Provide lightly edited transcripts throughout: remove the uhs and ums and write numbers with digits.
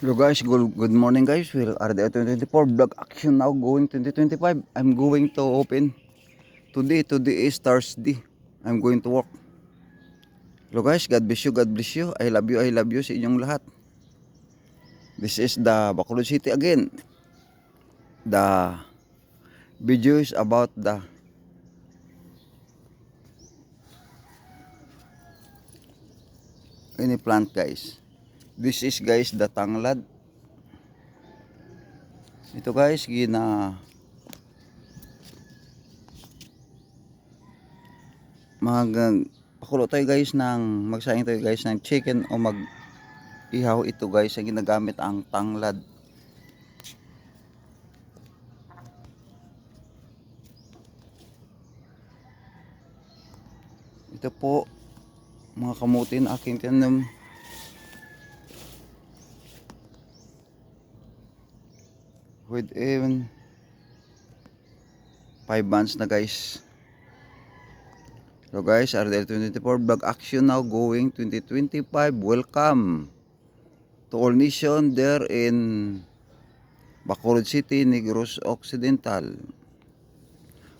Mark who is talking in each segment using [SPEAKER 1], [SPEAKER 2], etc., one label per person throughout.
[SPEAKER 1] Hello guys, good morning guys. Well, RDR 2024 vlog action now going 2025. I'm going to open today is Thursday. I'm going to work. Hello guys, God bless you, God bless you. I love you sa inyong lahat. This is the Bacolod City again. The video is about the any plant guys. This is guys the tanglad. Ito guys, pakulo tayo guys ng magsaing tayo guys ng chicken o mag ihaw ito guys ang ginagamit ang tanglad. Ito po mga kamuti na aking tinanim. With even 5 months na guys. So guys, RDL 2024 vlog action now going 2025. Welcome to all nation there in Bacolod City, Negros Occidental.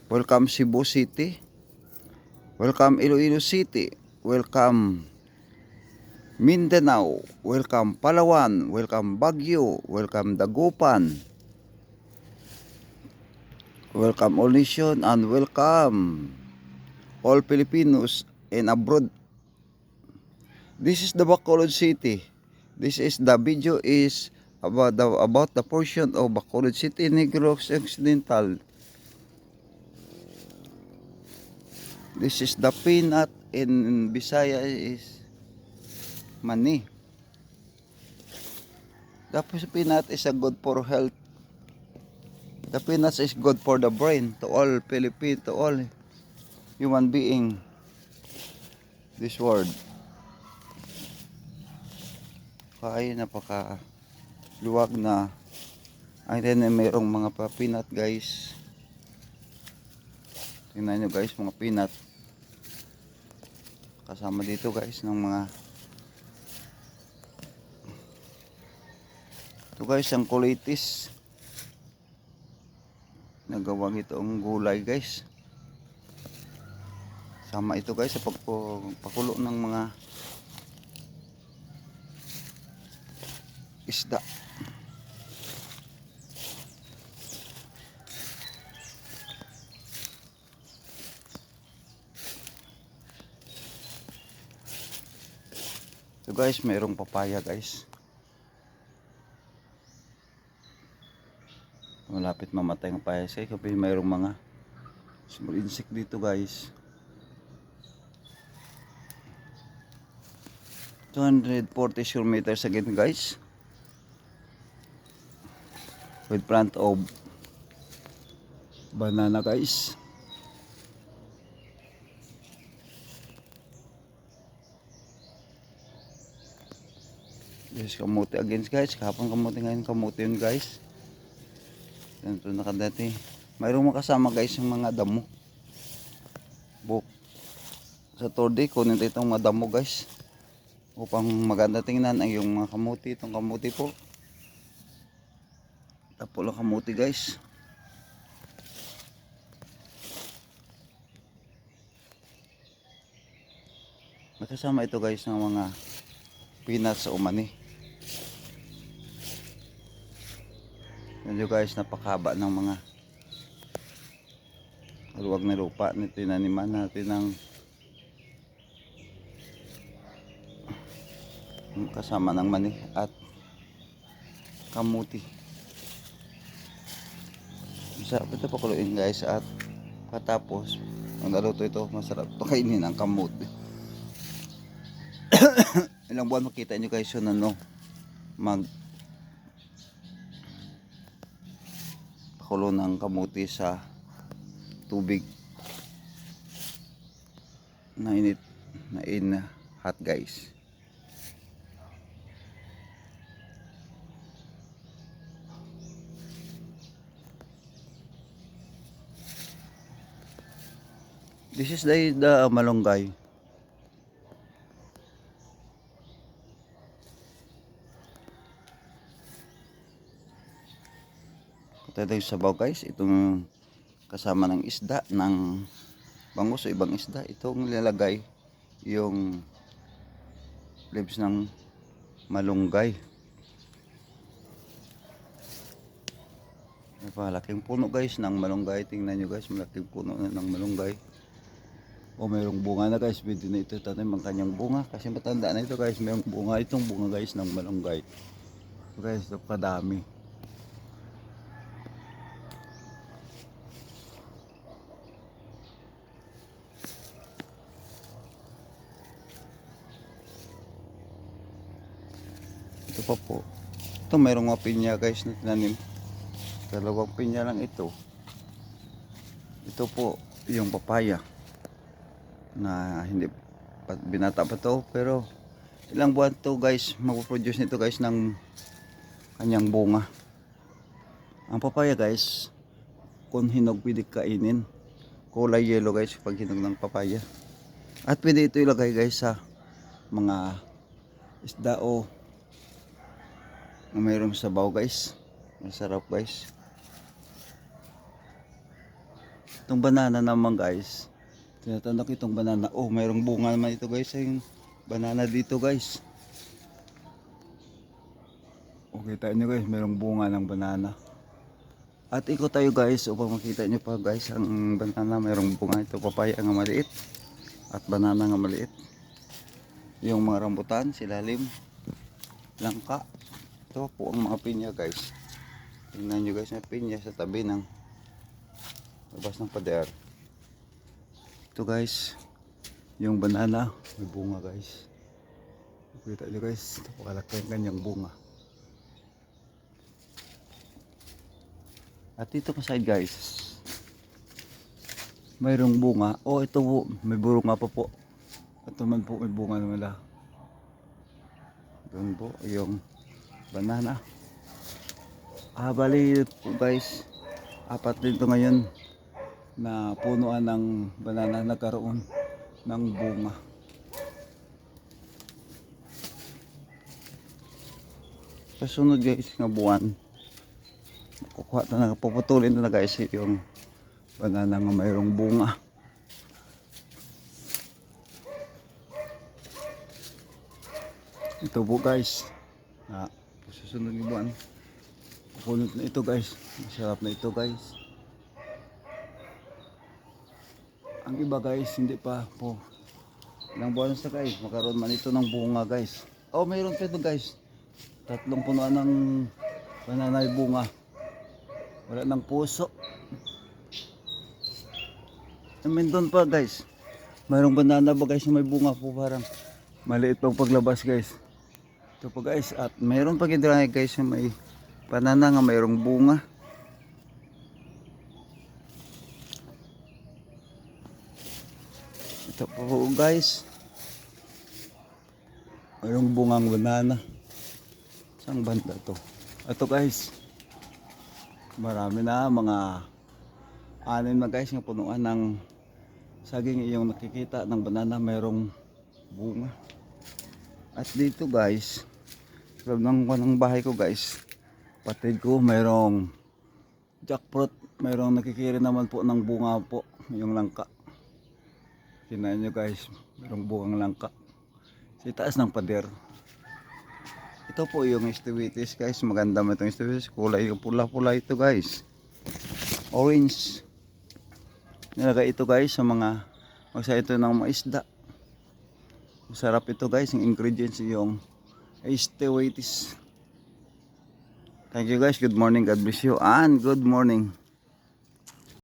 [SPEAKER 1] Welcome Cebu City. Welcome Iloilo City. Welcome Mindanao. Welcome Palawan. Welcome Baguio. Welcome Dagupan. Welcome all nation and welcome all Filipinos and abroad. This is the Bacolod City. This is the video is about the portion of Bacolod City, Negros Occidental. This is the peanut in Bisaya is mani. The peanut is a good for health. The peanuts is good for the brain to all Philippine, to all human being. This world. Kaya napaka luwag na. Ay din mayroong mga peanut guys. Tingnan nyo guys mga peanut. Kasama dito guys ng mga ito guys ang kulitis. Nagawang itong gulay guys. Sama ito guys sa pagpakulo ng mga isda. So guys, mayroong papaya guys. Malapit mamatay ang papaya kasi mayroong mga small insect dito guys. 240 square meters again guys. With plant of banana guys. Yes, kamuti again guys. Kahapon kamuti, ngayon kamuti yun guys. Ganito nakadati. Mayroong makasama guys yung mga damo. Sa torde kunin ito itong mga damo guys. Upang maganda tingnan ang yung mga kamuti. Itong kamuti po. Tapo lang kamuti guys. Magkasama ito guys ng mga peanuts sa umani. Yan guys, napakahaba ng mga luwag na lupa na tinaniman natin ng kasama ng mani at kamuti. Masarap ito pakuluin guys at katapos ang naluto ito, masarap ito kainin ang kamuti. Ilang buwan makita nyo guys yun pakulo ng kamuti sa tubig na init na hot guys. This is the malunggay. Tayo sabaw guys, itong kasama ng isda, ng bangus o ibang isda. Itong nilalagay yung leaves ng malunggay. Malaking puno guys ng malunggay. Tingnan nyo guys, malaking puno na ng malunggay. O mayroong bunga na guys, pwede na ito tanim ang kanyang bunga. Kasi matanda na ito guys, mayroong bunga. Itong bunga guys ng malunggay. So guys, ito kadami. Ito pa po. Ito mayroong mga pinya guys na tinanim. Dalawang pinya lang ito. Ito po yung papaya na hindi binata pa to, pero ilang buwan to guys, magpo-produce nito guys ng kanyang bunga. Ang papaya guys, kung hinog pwede kainin. Kulay yellow guys pag hinog ng papaya. At pwede ito ilagay guys sa mga isda o mayroong sabaw guys. Masarap guys. Itong banana naman guys, tinatanong itong banana. Oh, mayroong bunga naman ito guys. Yung banana dito guys. O kita nyo guys, mayroong bunga ng banana. At ikot tayo guys upang makita nyo pa guys ang banana. Mayroong bunga ito, papaya nga maliit at banana nga maliit. Yung mga rambutan, silalim, langka. Ito po ang mga pinya guys. Tingnan nyo guys, may pinya sa tabi ng labas ng pader. Ito guys, yung banana, may bunga guys. Kita nyo guys, napakalaki ang kanyang bunga. At dito pa side guys, mayroong bunga. Oh, ito po, may bunga pa po. Ito man po, may bunga naman lang. Doon po, yung banana. Bali po guys, 4 dito ngayon na punuan ng banana nagkaroon ng bunga. Kasunod guys nga buwan, kukuha na, puputulin na guys yung banana nga mayroong bunga. Ito po guys, susunod ng buwan, pupunot na ito guys. Masarap na ito guys. Ang iba guys, hindi pa po. Ilang buwan na guys, makaroon man ito ng bunga guys. Oh, mayroon pa ito guys. 3 punuan ng banana bunga. Wala ng puso. I mean, doon pa guys, mayroong banana ba guys na may bunga po, parang maliit pang paglabas guys. Ito po guys, at mayroon pa gidra guys na may banana nga mayroong bunga. Ito po guys, mayroong bungang banana. Saan banda to? Ito guys, marami na, mga 6 na guys nga punuan ng saging. Yung nakikita ng banana mayroong bunga. At dito guys, sa loob ng bahay ko guys, patid ko mayroong jackfruit. Mayroong nakikiri naman po ng bunga po, yung langka. Tingnan nyo guys, mayroong bungang langka sa taas ng pader. Ito po yung estiwitis guys, maganda mo itong estiwitis. Kulay yung pula-pula ito guys, orange. Nilagay ito guys sa mga magsa ito ng mga isda. Masarap ito guys, yung ingredients yung estiwitis. Thank you guys, good morning, God bless you and good morning.